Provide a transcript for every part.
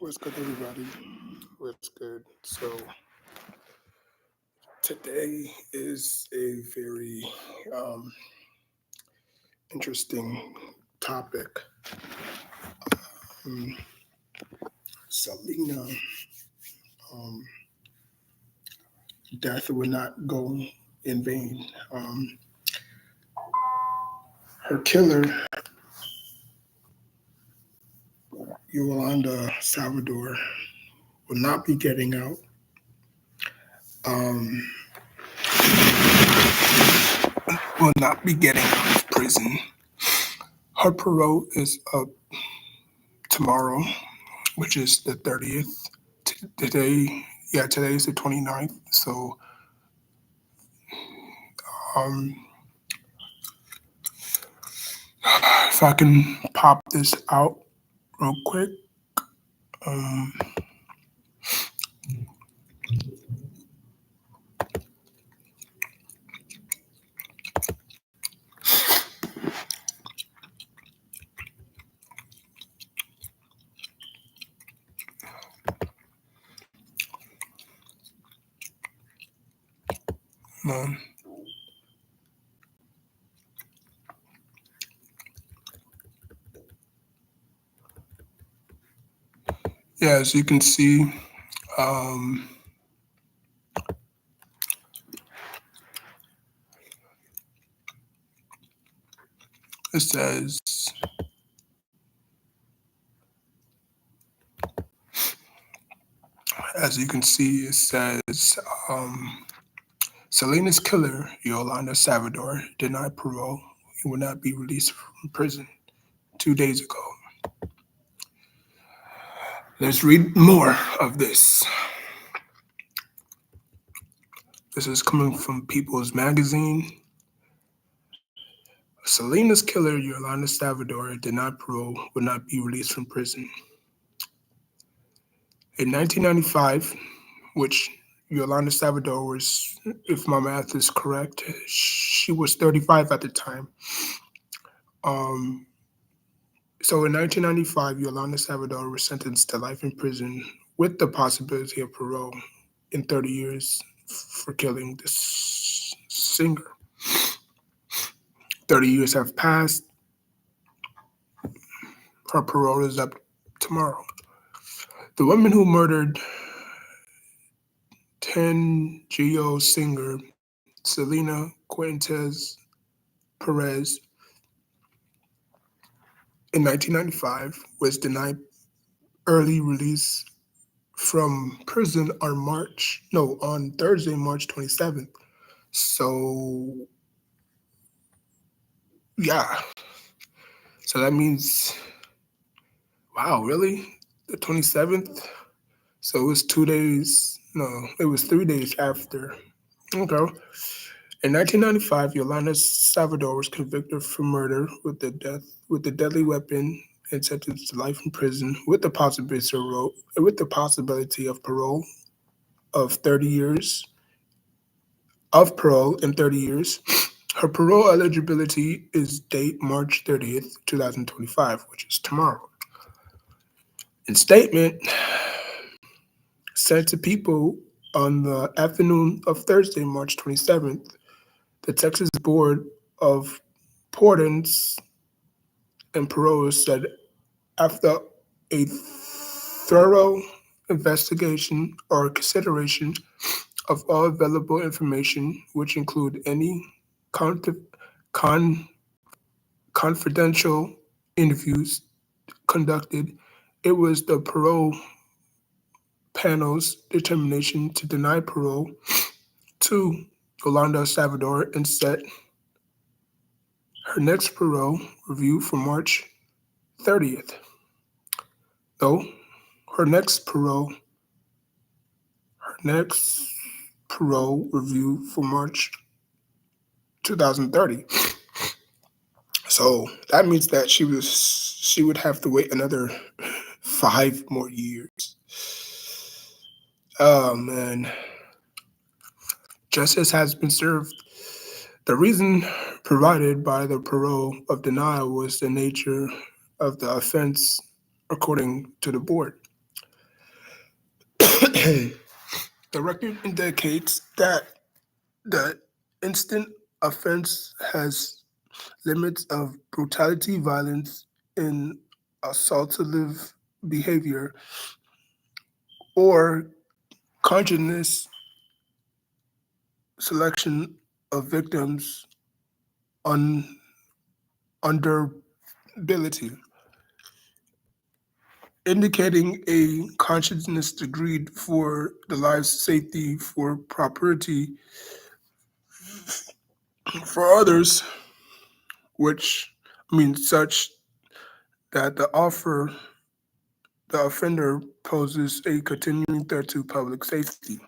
What's good, everybody? What's good? So, today is a very um, interesting topic. Um, Selena, um, death would not go in vain. Her killer, Yolanda Salvador, will not be getting out. Um, will not be getting out of prison. Her parole is up tomorrow, which is the 30th. Today, yeah, today is the 29th. So, um, if I can pop this out real quick. Um, um, yeah, as you can see, um, it says, as you can see, it says, Selena's killer, Yolanda Salvador, denied parole. He will not be released from prison 2 days ago. Let's read more of this. This is coming from People's Magazine. Selena's killer, Yolanda Salvador, denied parole, will not be released from prison. In 1995, which Yolanda Salvador was, if my math is correct, she was 35 at the time. Um, so in 1995, Yolanda Salvador was sentenced to life in prison with the possibility of parole in 30 years for killing this singer. 30 years have passed. Her parole is up tomorrow. The woman who murdered 10 Geo singer Selena Quintes Perez in 1995 was denied early release from prison on Thursday, March 27th. So, yeah. So that means, wow, really? The 27th? So it was 2 days, no, it was 3 days after. Okay. In 1995, Yolanda Salvador was convicted for murder with a deadly weapon and sentenced to life in prison with the possibility of parole of 30 years in 30 years. Her parole eligibility is date March 30th, 2025, which is tomorrow. In statement sent to people on the afternoon of Thursday, March 27th, the Texas Board of Pardons and Parole said after a thorough investigation or consideration of all available information, which include any con- confidential interviews conducted, it was the parole panel's determination to deny parole to Yolanda Salvador and set her next parole review for March 30th. Though her next parole review for March 2030. So that means that she would have to wait another 5 more years. Oh man. Justice has been served. The reason provided by the parole of denial was the nature of the offense, according to the board. The record indicates that the instant offense has limits of brutality, violence, and assaultive behavior, or consciousness selection of victims on underability, indicating a consciousness degree for the life's safety for property for others, which means such that the offender poses a continuing threat to public safety.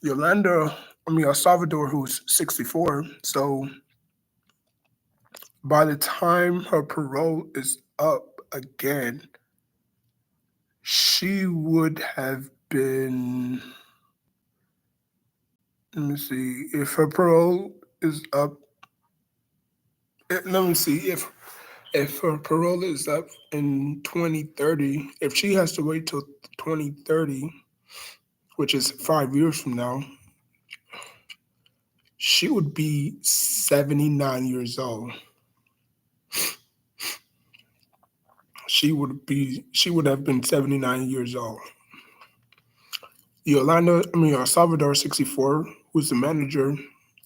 El Salvador, who's 64, so by the time her parole is up again, she would have been, let me see, if her parole is up, let me see, if her parole is up in 2030, if she has to wait till 2030, which is 5 years from now, she would be 79 years old. She would have been 79 years old. El Salvador 64, who's the manager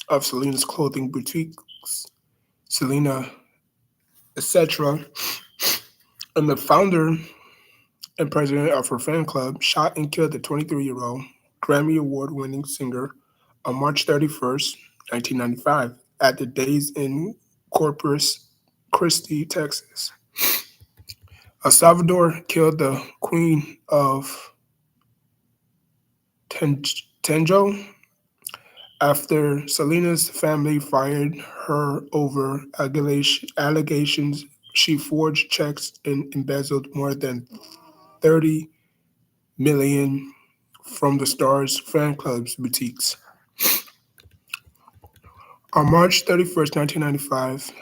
of Selena's clothing boutiques, Selena, etc., and the founder and president of her fan club, shot and killed the 23-year-old Grammy Award winning singer on March 31st, 1995, at the Days in Corpus Christi, Texas. El Salvador killed the Queen of Tenjo after Selena's family fired her over allegations she forged checks and embezzled more than 30 million from the star's fan club's boutiques. On March 31st, 1995,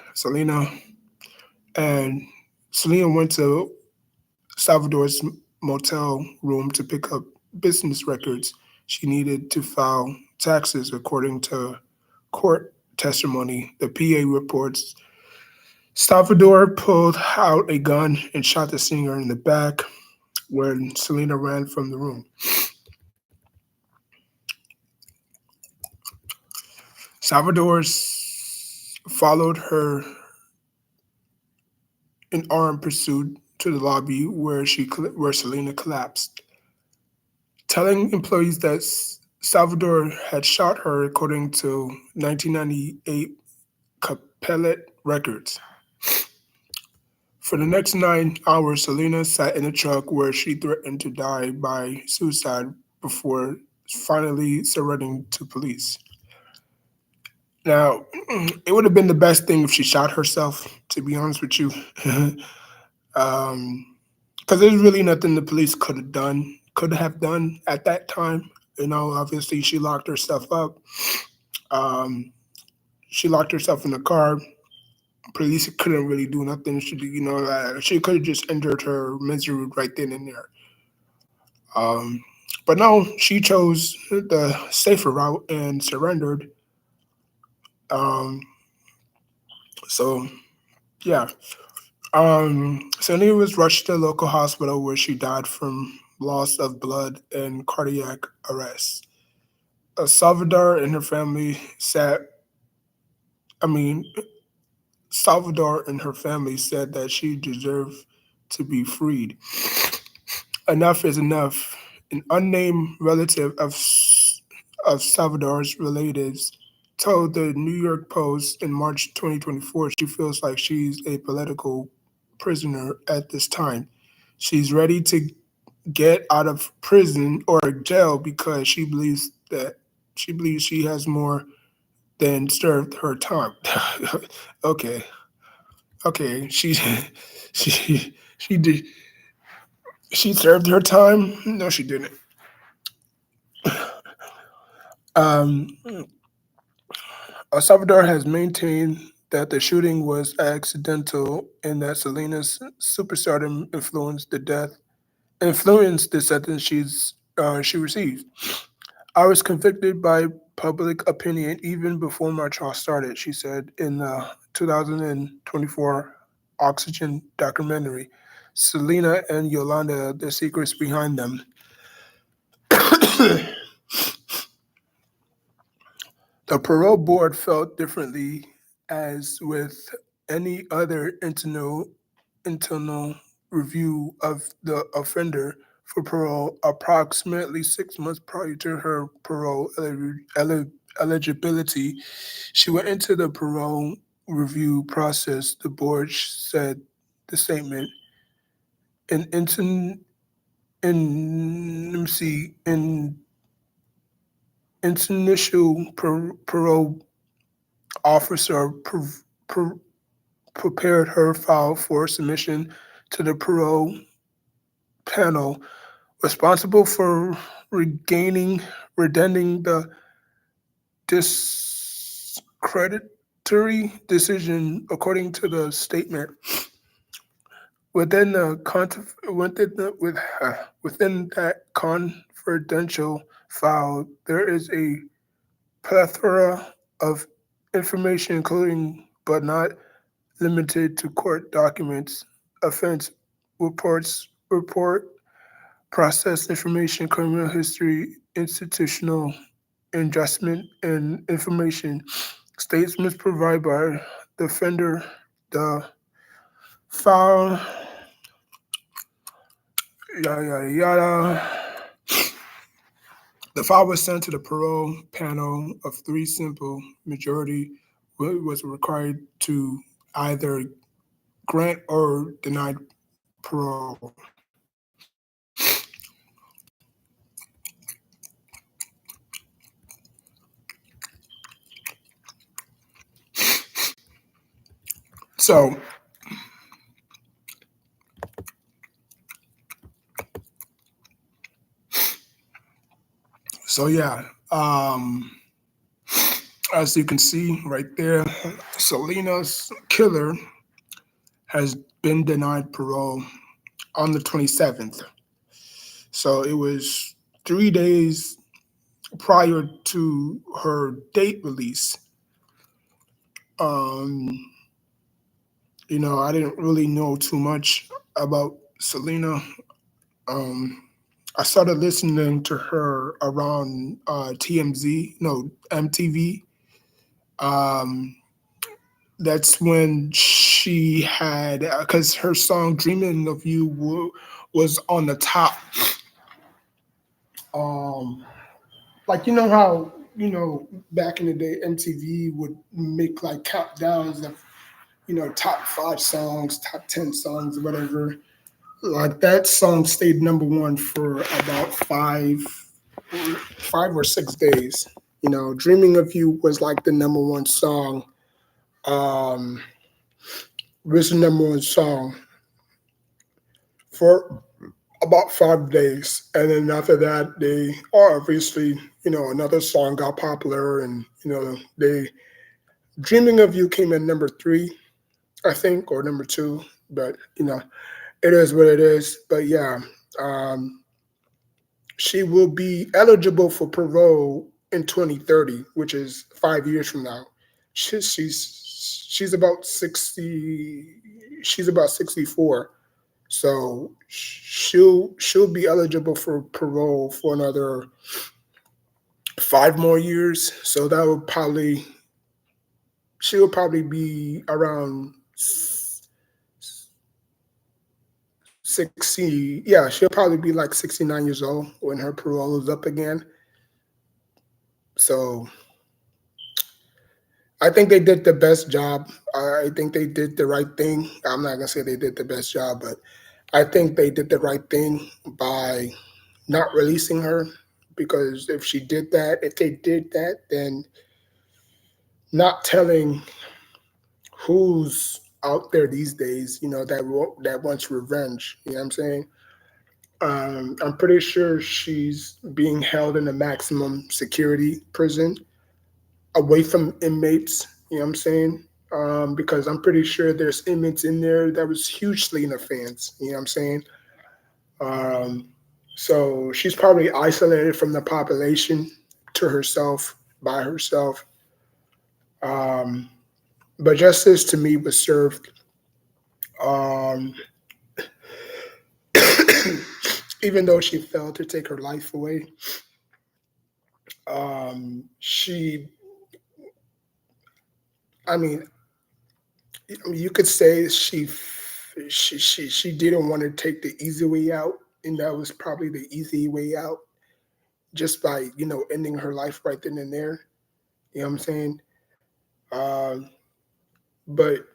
and Selena went to Salvador's motel room to pick up business records she needed to file taxes, according to court testimony. The PA reports Salvador pulled out a gun and shot the singer in the back when Selena ran from the room. Salvador followed her in armed pursuit to the lobby where Selena collapsed, telling employees that Salvador had shot her, according to 1998 Capellet records. For the next 9 hours, Selena sat in a truck where she threatened to die by suicide before finally surrendering to police. Now, it would have been the best thing if she shot herself, to be honest with you. Because there's really nothing the police could have done at that time. Obviously she locked herself up. Um, she locked herself in the car. Police couldn't really do nothing. She could have just entered her misery right then and there. Um, but no, she chose the safer route and surrendered. Um, so yeah. Selena was rushed to a local hospital where she died from loss of blood and cardiac arrest. Salvador and her family I mean, Salvador and her family said that she deserved to be freed. Enough is enough. An unnamed relative of Salvador's relatives told the New York Post in March 2024 she feels like she's a political prisoner at this time. She's ready to get out of prison or jail because she has more than served her time. Okay, okay, she did she served her time? No, she didn't. Um, El Salvador has maintained that the shooting was accidental and that Selena's superstardom influenced the death influenced the sentence she received. I was convicted by public opinion even before my trial started, she said in the 2024 Oxygen documentary, Selena and Yolanda, the secrets behind them. The parole board felt differently, as with any other internal review of the offender for parole. Approximately 6 months prior to her parole eligibility, she went into the parole review process. The board said the statement in in let me see in initial parole officer pre- prepared her file for submission to the parole panel responsible for regaining redending the discreditory decision. According to the statement, within that confidential file, there is a plethora of information, including but not limited to court documents, offense reports, report process information, criminal history, institutional adjustment, and information. Statements provided by the offender. The file, yada yada yada. The file was sent to the parole panel of three. Simple majority was required to either grant or deny parole. So, so yeah. As you can see right there, Selena's killer has been denied parole on the 27th. So it was 3 days prior to her date release. Um, I didn't really know too much about Selena. Um, I started listening to her around TMZ, no, MTV. Um, that's when she had, because her song "Dreaming of You" was on the top. Um, like how back in the day MTV would make like countdowns of top 5 songs, top 10 songs, whatever. Like that song stayed number one for about 5 or 6 days. "Dreaming of You" was like the number one song. Um, was the number one song for about 5 days, and then after that, they obviously another song got popular, and they "Dreaming of You" came in number three, I think, or number two, but it is what it is. But yeah, um, she will be eligible for parole in 2030, which is 5 years from now. She's about 60. She's about 64, so she'll be eligible for parole for another 5 more years. So that would probably she'll probably be around 60. Yeah, she'll probably be like 69 years old when her parole is up again. So I think they did the best job. I think they did the right thing. I'm not gonna say they did the best job, but I think they did the right thing by not releasing her, because if they did that, then not telling who's out there these days, that wants revenge. You know what I'm saying? I'm pretty sure she's being held in a maximum security prison away from inmates. You know what I'm saying? Because I'm pretty sure there's inmates in there that was huge Selena fans. You know what I'm saying? Um, so she's probably isolated from the population to herself, by herself. Um, but justice to me was served. Um, even though she failed to take her life away, she, I mean, you could say she didn't want to take the easy way out, and that was probably the easy way out, just by ending her life right then and there. You know what I'm saying? Um, but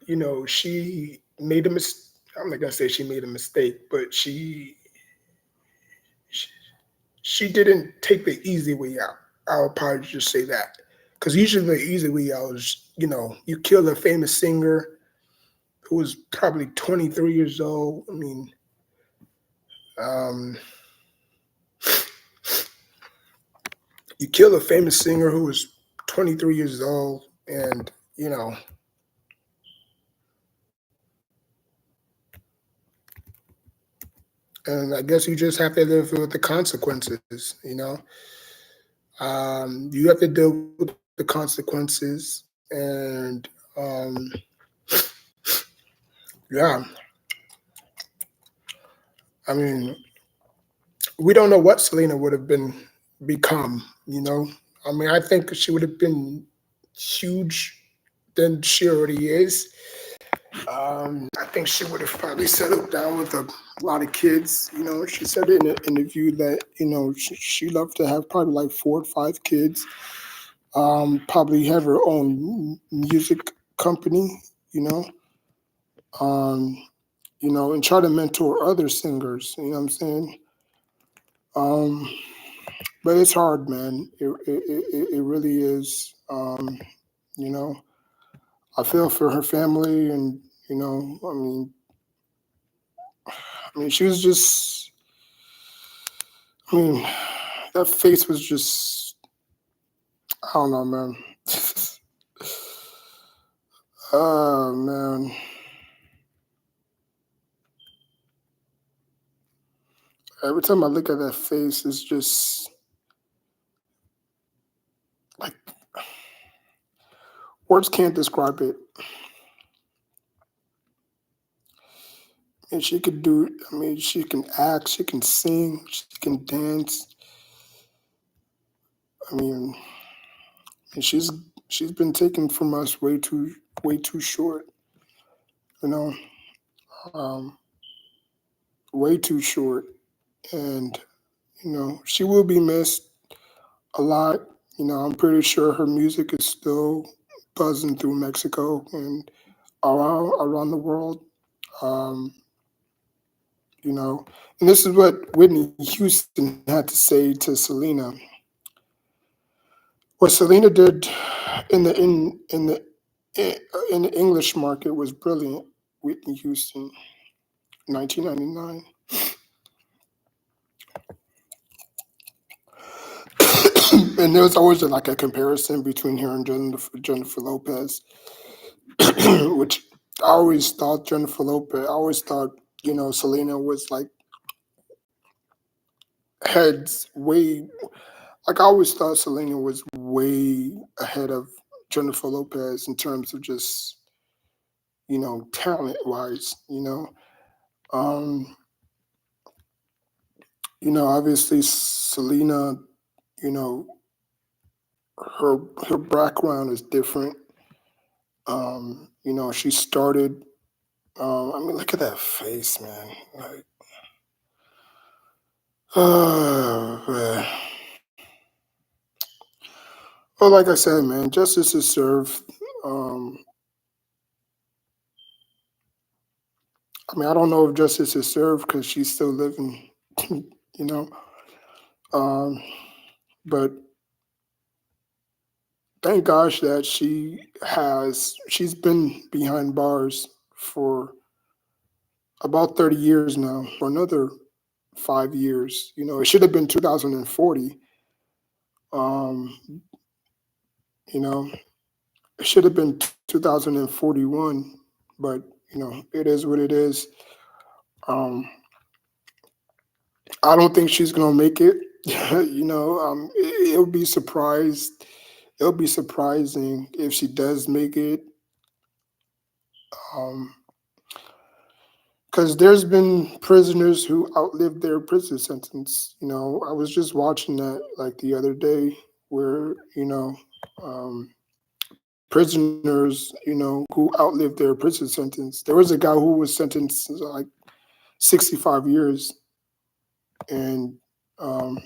she made a mis. I'm not gonna say she made a mistake, but she, she didn't take the easy way out. I'll probably just say that, because usually the easy way out is you kill a famous singer who was probably 23 years old. I mean, um, you kill a famous singer who was 23 years old, and and I guess you just have to live with the consequences. You have to deal with the consequences, and yeah, I mean, we don't know what Selena would have been become. I mean, I think she would have been huge than she already is. I think she would have probably settled down with a lot of kids. She said in an interview that she loved to have probably like 4 or 5 kids. Probably have her own music company. You know, um, and try to mentor other singers. You know what I'm saying? Um, but it's hard, man. It really is. You know, I feel for her family, and I mean, she was just. I mean, that face was just. I don't know, man. Oh man. Every time I look at that face, it's just like words can't describe it. And she could do. I mean, she can act, she can sing, she can dance. I mean, and she's been taken from us way too short. You know, um, way too short. And she will be missed a lot. I'm pretty sure her music is still buzzing through Mexico and around the world. Um, you know, and this is what Whitney Houston had to say to Selena. What Selena did in the in the English market was brilliant. Whitney Houston, 1999. And there was always like a comparison between her and Jennifer Lopez, which I always thought Jennifer Lopez. I always thought Selena was like heads way. Like I always thought Selena was way ahead of Jennifer Lopez in terms of just talent wise. Um, obviously Selena. You know, her her background is different. She started. I mean, look at that face, man. Like, man. Well, like I said, man, justice is served. Um, I mean, I don't know if justice is served because she's still living. you know, um, but thank gosh that she's been behind bars for about 30 years now, for another 5 years. It should have been 2040. Um, you know, it should have been 2041, but it is what it is. Um, I don't think she's gonna make it. It'll be surprised. It'll be surprising if she does make it. Um, because there's been prisoners who outlived their prison sentence. I was just watching that like the other day, where um, prisoners, who outlived their prison sentence. There was a guy who was sentenced like 65 years, and um,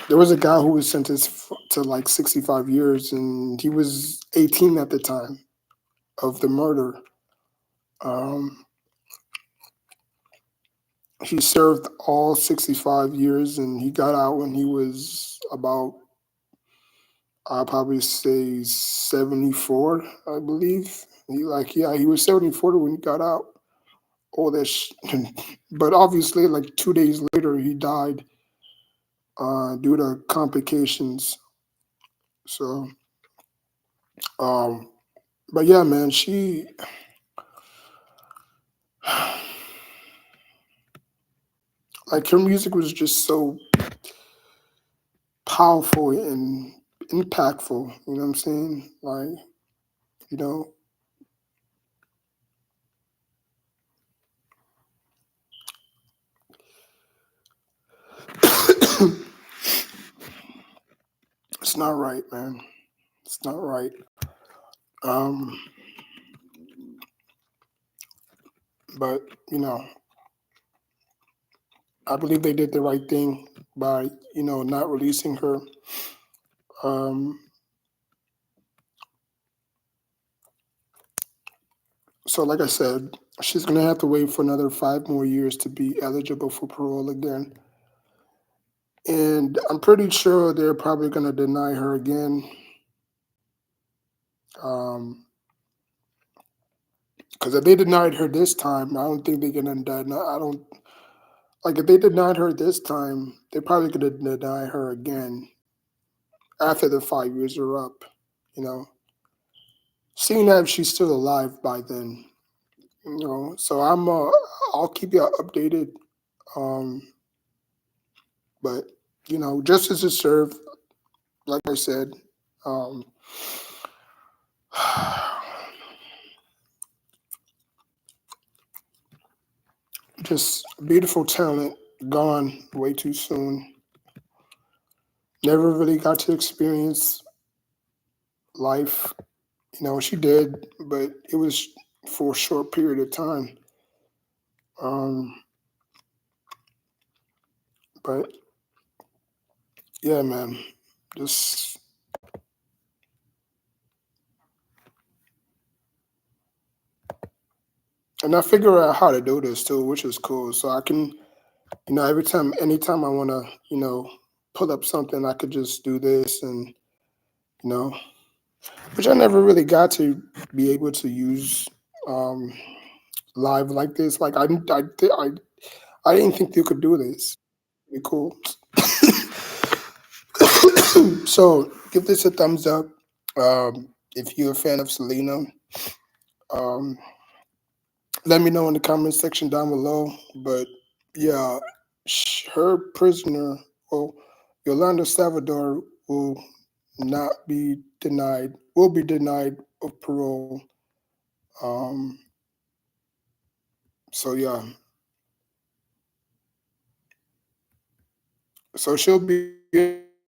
there was a guy who was sentenced to like 65 years, and he was 18 at the time of the murder. Um, he served all 65 years, and he got out when he was about, I'll probably say 74, I believe. Yeah, he was 74 when he got out. All that, but obviously, like 2 days later, he died due to complications. So, um, but yeah, man, like her music was just so powerful and impactful. You know what I'm saying? Like, you know, it's not right, man. It's not right. Um, but I believe they did the right thing by not releasing her. Um, so like I said, she's gonna have to wait for another 5 more years to be eligible for parole again. And I'm pretty sure they're probably gonna deny her again. Um, because if they denied her this time, I don't think they're gonna deny. I don't like if they denied her this time, they're probably gonna deny her again after the 5 years are up. You know, seeing that she's still alive by then. So I'll keep you updated. Um, but justice is served. Like I said, um, just beautiful talent gone way too soon. Never really got to experience life. She did, but it was for a short period of time. Um, but yeah, man, just and I figure out how to do this too, which is cool. So I can, anytime I want to, pull up something, I could just do this, and you know, which I never really got to be able to use um, live like this. Like I didn't think you could do this. Pretty cool. So give this a thumbs up if you're a fan of Selena. Um, let me know in the comment section down below. But yeah, her prisoner, well, Yolanda Salvador will not be denied. Will be denied of parole. Um, so yeah, so she'll be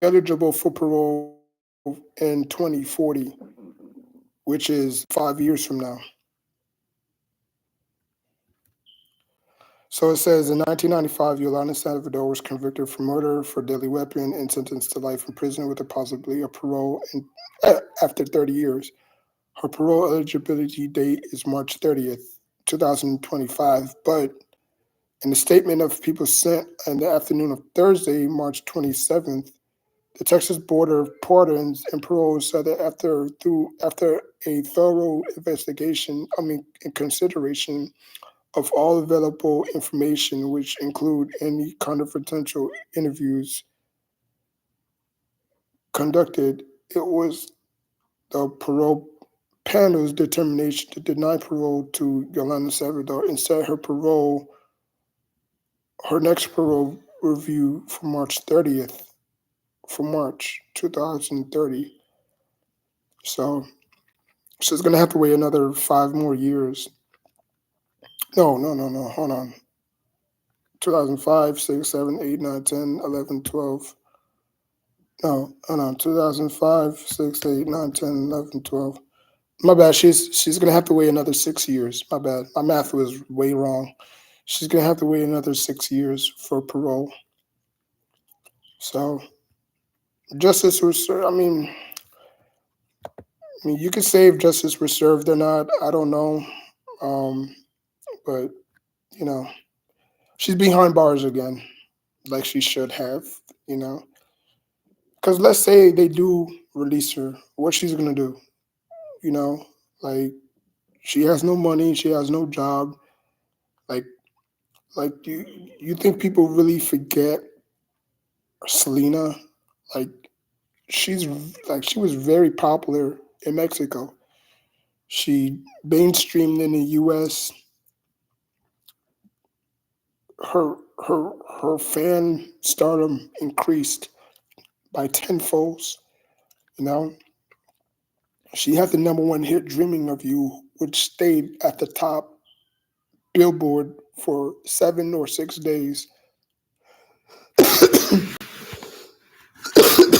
eligible for parole in 2040, which is 5 years from now. So it says in 1995, Yolanda Salvador was convicted for murder for deadly weapon and sentenced to life in prison with a possibility of parole after 30 years. Her parole eligibility date is March 30th, 2025. But in the statement of people sent in the afternoon of Thursday, March 27th, the Texas Board of Pardons and Parole said that after a thorough investigation, in consideration of all available information, which include any confidential interviews conducted, it was the parole panel's determination to deny parole to Yolanda Salvador and set her parole Her next parole review for March 2030. So she's gonna have to wait another 5 more years. No, no, no, no. Hold on. 2005, 6, 7, 8, 9, 10, 11, 12. No, hold on. 2005, 6, 8, 9, 10, 11, 12. My bad. She's gonna have to wait another 6 years. My bad. My math was way wrong. She's gonna have to wait another 6 years for parole. So justice was. I mean, you could say if justice was served or not. I don't know. Um, but you know, she's behind bars again, like she should have. You know, because let's say they do release her, what she's gonna do? You know, like she has no money, she has no job. Like, like you think people really forget Selena? Like she's she was very popular in Mexico. She mainstreamed in the U.S. Her her her fan stardom increased by tenfolds. You know, she had the number one hit "Dreaming of You," which stayed at the top Billboard for 7 or 6 days.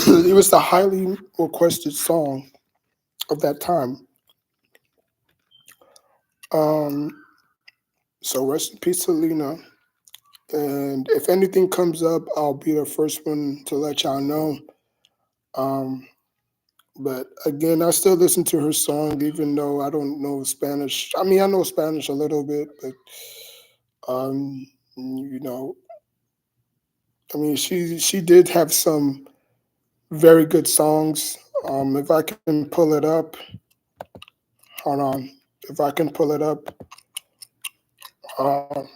It was the highly requested song of that time. Um, so rest in peace, Selena. And if anything comes up, I'll be the first one to let y'all know. Um, but again, I still listen to her song, even though I don't know Spanish. I mean, I know Spanish a little bit, but you know, I mean, she did have some very good songs. If I can pull it up, hold on. If I can pull it up, um,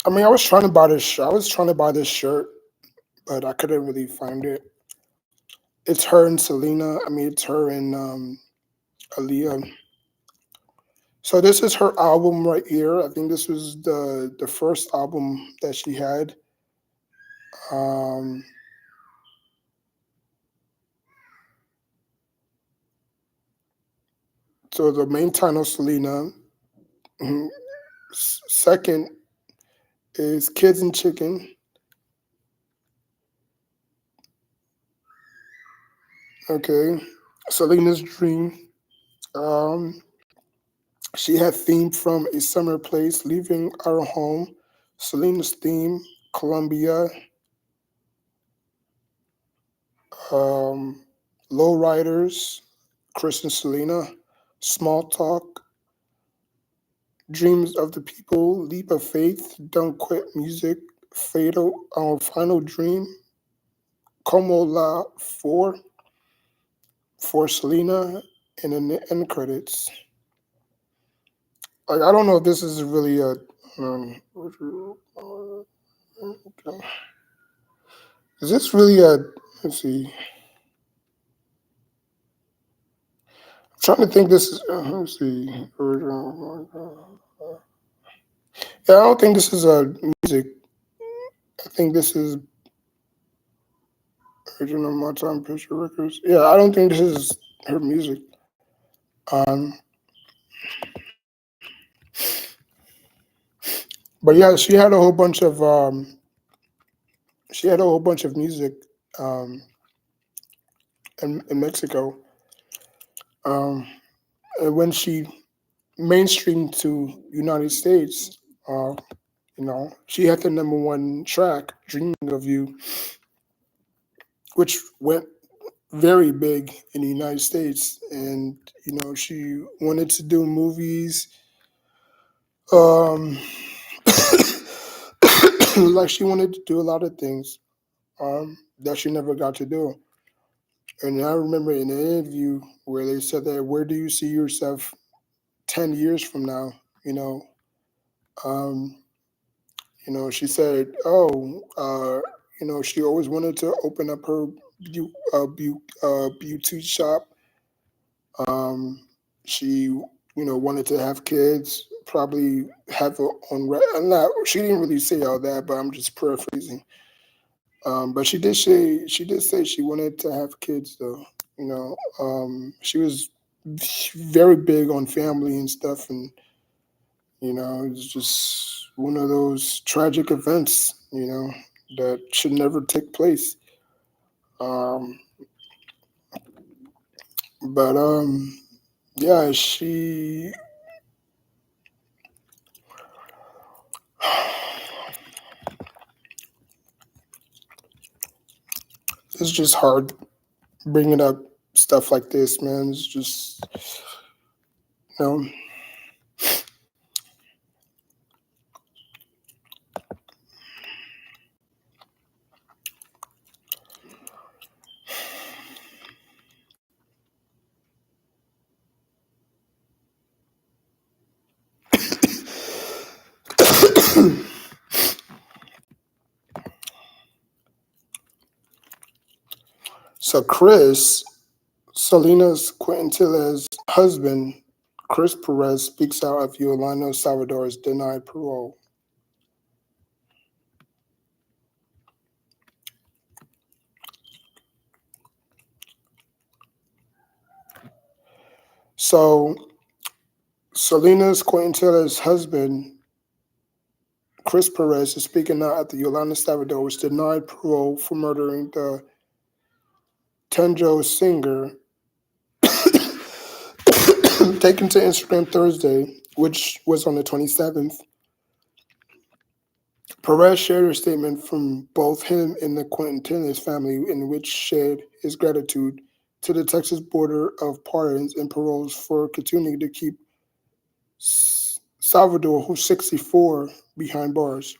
I mean, I was trying to buy this. I was trying to buy this shirt, but I couldn't really find it. It's her and Selena. I mean, it's her and Aaliyah. So this is her album right here. I think this was the first album that she had. Um, so the main title, Selena. Mhm. Second is Kids and Chicken. Okay, Selena's Dream. Um, she had theme from A Summer Place, Leaving Our Home. Selena's theme, Columbia. Um, Lowriders, Chris and Selena. Small Talk, Dreams of the People, Leap of Faith, Don't Quit Music, Fatal, Final Dream, Como La for Selena, and in the end credits. Like I don't know if this is really a. Um, is this really a? Let's see. I'm trying to think. This is. Let's see. Yeah, I don't think this is a music. I think this is original My Time Picture Records. Yeah, I don't think this is her music. Um, but yeah, she had a whole bunch of music um, in Mexico. Um, and when she mainstreamed to United States, uh, you know, she had the number one track, "Dreaming of You," which went very big in the United States. And you know, she wanted to do movies. Um, like she wanted to do a lot of things that she never got to do. And I remember in an interview where they said that, where do you see yourself 10 years from now? You know, um, She said, "Oh, she always wanted to open up her beauty shop. Um, she, wanted to have kids, probably have her own. I'm not. She didn't really say all that, but I'm just paraphrasing. But she did say she wanted to have kids, though. She was very big on family and stuff, and it's just one of those tragic events, that should never take place. Um, but yeah, it's just hard bringing up stuff like this, man. It's just, you know. So Selena's Quintilla's husband, Chris Perez, speaks out of Yolanda Salvador's denied parole. So Selena's Quintilla's husband, Chris Perez, is speaking out after Yolanda Salvador was denied parole for murdering the Tanjo singer, taken to Instagram Thursday, which was on the 27th. Perez shared a statement from both him and the Quintilla's family in which shared his gratitude to the Texas Board of Pardons and Paroles for continuing to keep Salvador, who's 64, behind bars.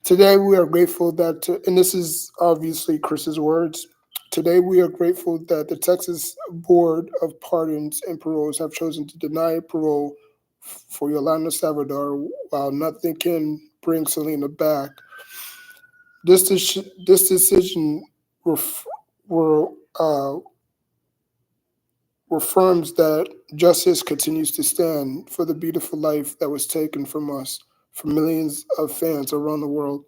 Today we are grateful that, and this is obviously Chris's words. Today we are grateful that the Texas Board of Pardons and Paroles have chosen to deny parole for Yolanda Salvador while nothing can bring Selena back. This decision ref, were, uh, affirms that justice continues to stand for the beautiful life that was taken from us, from millions of fans around the world,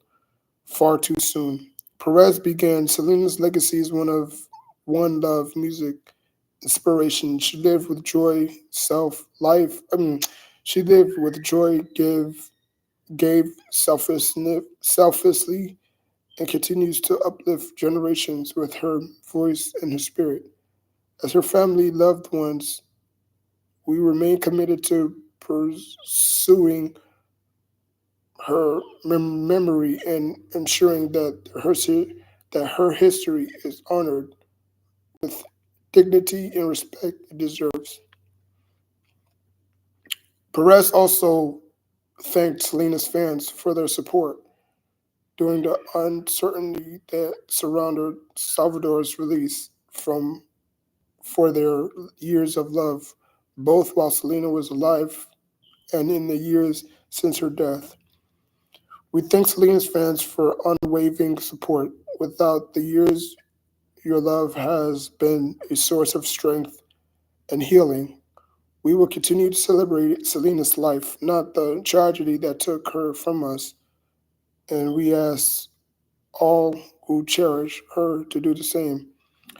far too soon. Perez began Selena's legacy as one love, music, inspiration. She lived with joy, self, life. She lived with joy, gave selflessly, and continues to uplift generations with her voice and her spirit. As her family, loved ones, we remain committed to pursuing her memory and ensuring that her history is honored with dignity and respect it deserves. Perez also thanked Selena's fans for their support during the uncertainty that surrounded Salvador's release from for their years of love, both while Selena was alive and in the years since her death. We thank Selena's fans for unwavering support. Without the years, your love has been a source of strength and healing. We will continue to celebrate Selena's life, not the tragedy that took her from us, and we ask all who cherish her to do the same.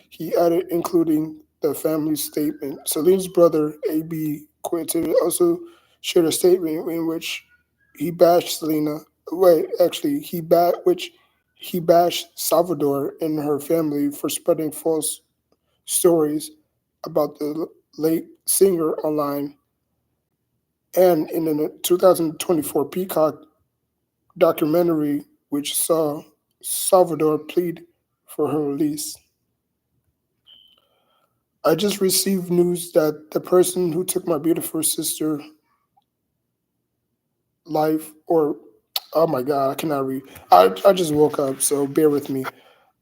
He added, including the family statement. Celine's brother, A.B. Quintin, also shared a statement in which he bashed Selena. Wait, actually, he bashed Salvador and her family for spreading false stories about the late singer online. And in the 2024 Peacock documentary, which saw Salvador plead for her release. I just received news that the person who took my beautiful sister life, or oh my god, I cannot read. I just woke up, so bear with me.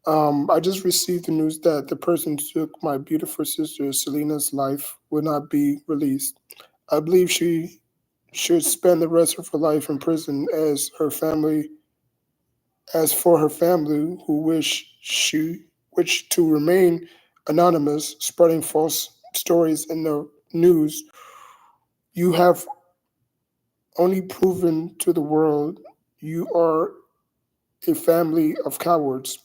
I just received the news that the person who took my beautiful sister Selena's life will not be released. I believe should spend the rest of her life in prison as for her family who wish to remain anonymous, spreading false stories in the news, you have only proven to the world you are a family of cowards.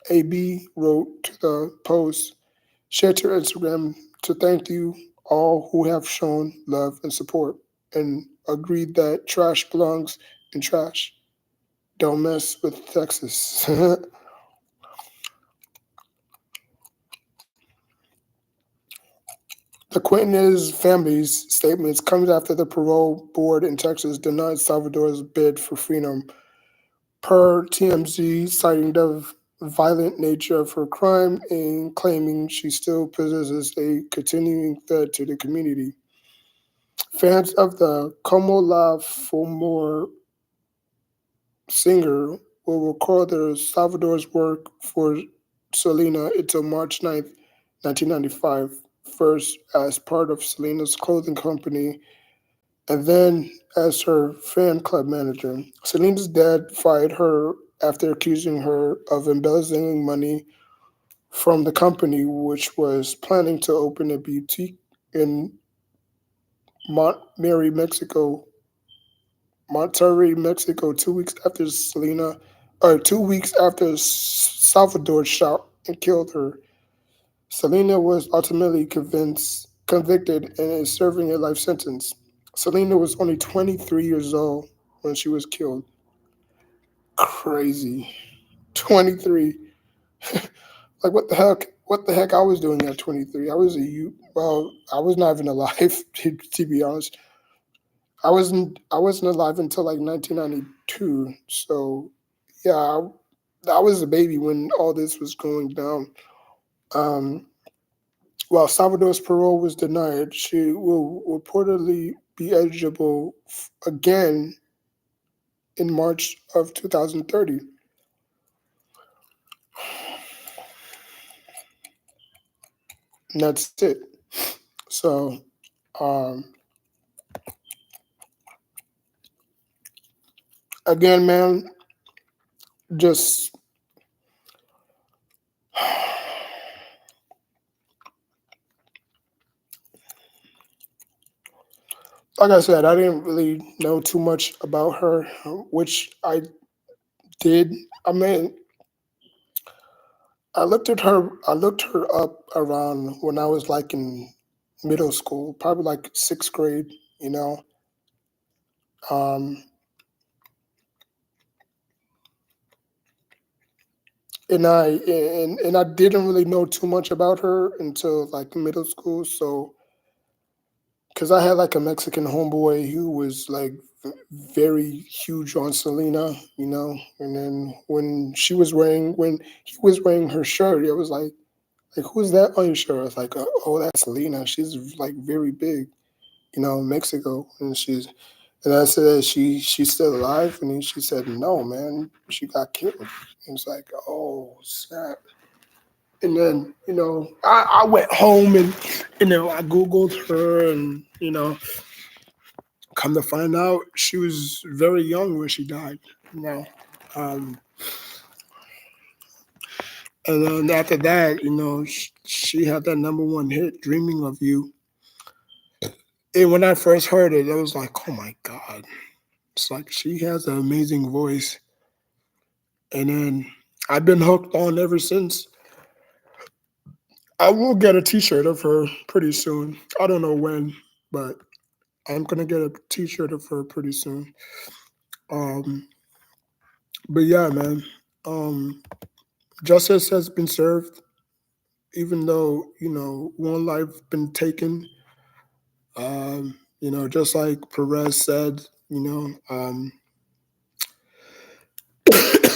AB wrote to the Post, shared to Instagram to thank you all who have shown love and support, and agreed that trash belongs in trash. Don't mess with Texas. The Quinton's family's statements comes after the parole board in Texas denied Salvador's bid for freedom. Per TMZ, citing the violent nature of her crime and claiming she still possesses a continuing threat to the community. Fans of the Como La Fomor singer will recall the Salvador's work for Selena until March 9th, 1995, first as part of Selena's clothing company and then as her fan club manager. Selena's dad fired her after accusing her of embezzling money from the company, which was planning to open a boutique in Montmary, Mexico, Monterrey, Mexico, 2 weeks after 2 weeks after Salvador shot and killed her. Selena was ultimately convicted and is serving a life sentence. Selena was only 23 years old when she was killed. Crazy. 23. Like what the heck? What the heck I was doing at 23? I was a youth. Well, I was not even alive to be honest. I wasn't alive until like 1992. So yeah, I was a baby when all this was going down. Um, while Salvador's parole was denied, she will reportedly be eligible again in March of 2030. And that's it. So, um, again, man, just like I said, I didn't really know too much about her, which I did. I mean, I looked her up around when I was like in middle school, probably like sixth grade, you know. Um, and I didn't really know too much about her until like middle school. So, because I had like a Mexican homeboy who was like very huge on Selena, you know. And then when he was wearing her shirt, it was like who's that on your shirt? I was like, oh, that's Selena. She's like very big, you know, in Mexico, and I said she's still alive, and then she said no, man, she got killed. And it's like, oh snap. And then I went home and I googled her, and come to find out she was very young when she died. You know, um, and then after that, she had that number one hit, "Dreaming of You." And when I first heard it, I was like, "Oh my god!" It's like she has an amazing voice, and then I've been hooked on ever since. I will get a T-shirt of her pretty soon. I don't know when, but I'm gonna get a T-shirt of her pretty soon. Um, but yeah, man. Um, Justice has been served, even though one life been taken. Just like Perez said,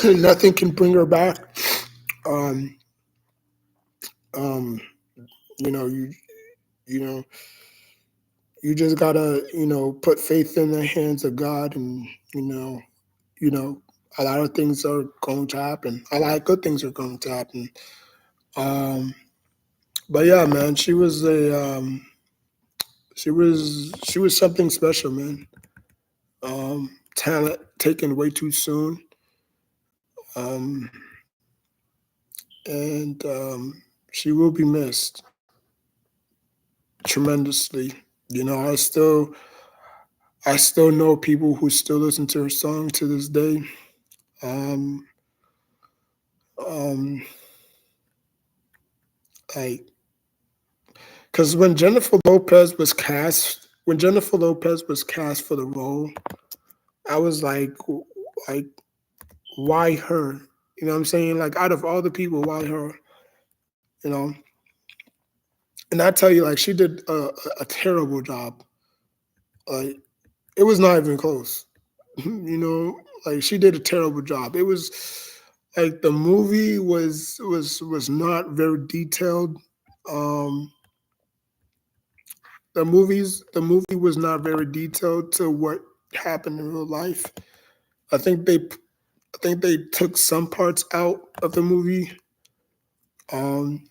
nothing can bring her back. Um, um, you know, you you know, you just gotta put faith in the hands of God, and you know, a lot of things are going to happen. A lot of good things are going to happen. Um, but yeah, man, she was something special, man. talent taken way too soon. Um, and she will be missed tremendously. You know, I still know people who still listen to her song to this day. Um, um, like, because when Jennifer Lopez was cast for the role, I was like, why her? You know what I'm saying? Like, out of all the people, why her? You know, and I tell you, like, she did a terrible job. Like, it was not even close. You know, like she did a terrible job. It was like the movie was not very detailed. Um, the movie was not very detailed to what happened in real life. I think they I think they took some parts out of the movie. Um,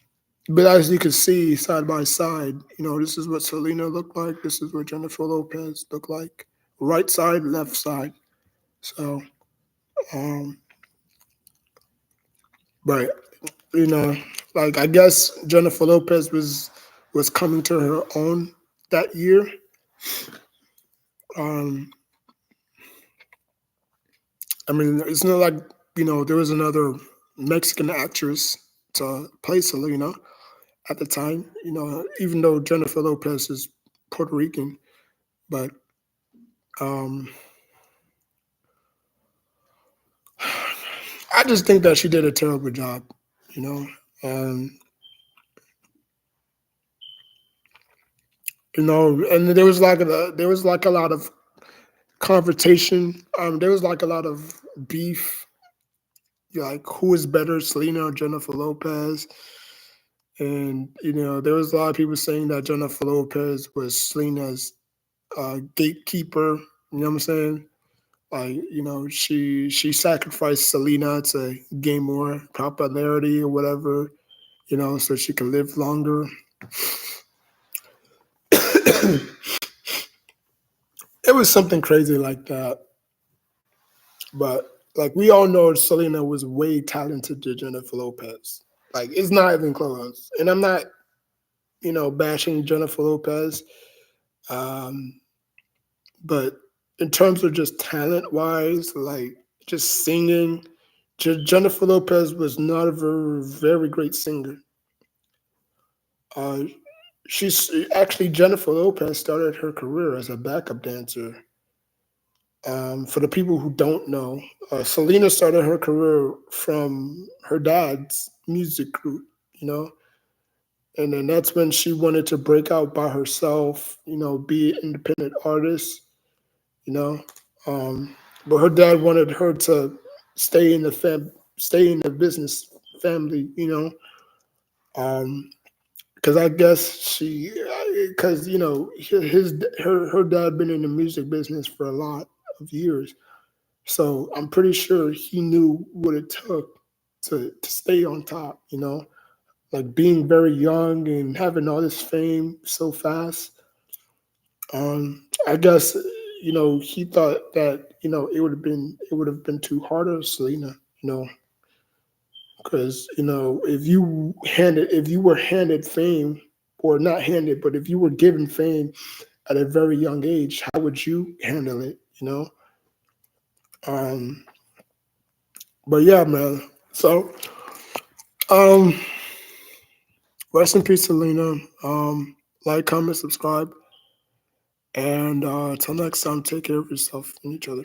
but as you can see, side by side, you know, this is what Selena looked like. This is what Jennifer Lopez looked like. Right side, left side. So, um, but you know, like I guess Jennifer Lopez was coming to her own that year. Um, I mean, it's not like there was another Mexican actress to play Selena at the time. You know, even though Jennifer Lopez is Puerto Rican, but um, I just think that she did a terrible job. You know, um, and there was like a lot of confrontation. There was like a lot of beef, like who is better, Selena or Jennifer Lopez? And there was a lot of people saying that Jennifer Lopez was Selena's gatekeeper. You know what I'm saying? Like she sacrificed Selena to gain more popularity or whatever. So she could live longer. It was something crazy like that. But like we all know, Selena was way talented to Jennifer Lopez. Like it's not even close. And I'm not bashing Jennifer Lopez. Um, but in terms of just talent wise, like just singing, Jennifer Lopez was not a very great singer. Uh, she's actually Jennifer Lopez started her career as a backup dancer. For the people who don't know, Selena started her career from her dad's music group. You know, and then that's when she wanted to break out by herself. Be an independent artist. You know. Um, but her dad wanted her to stay in the business family, because I guess because her dad been in the music business for a lot of years, so I'm pretty sure he knew what it took to stay on top, like being very young and having all this fame so fast. I guess he thought that it would have been too hard on Selena, because if you were handed fame, or not handed, but if you were given fame at a very young age, how would you handle it? Um, but yeah, man. So um, rest in peace, Selena. Like, comment, subscribe, and until next time, take care of yourself and each other.